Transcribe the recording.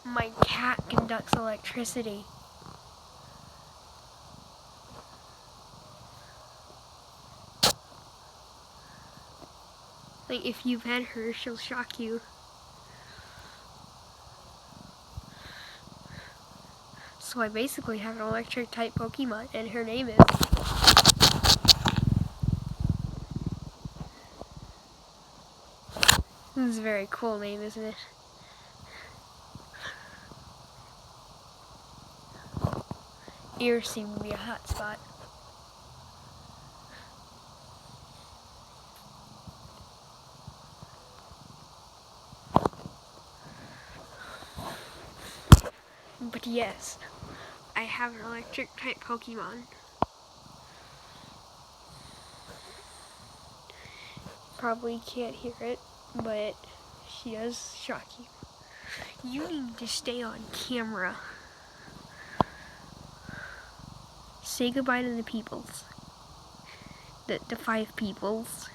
My cat conducts electricity. Like, if you pet her, she'll shock you. So I basically have an electric type Pokemon, and her name is... This is a very cool name, isn't it? Ears seem to be a hot spot. But yes, I have an electric type Pokemon. Probably can't hear it, but she does shock you. You need to stay on camera. Say goodbye to the peoples. The 5 peoples.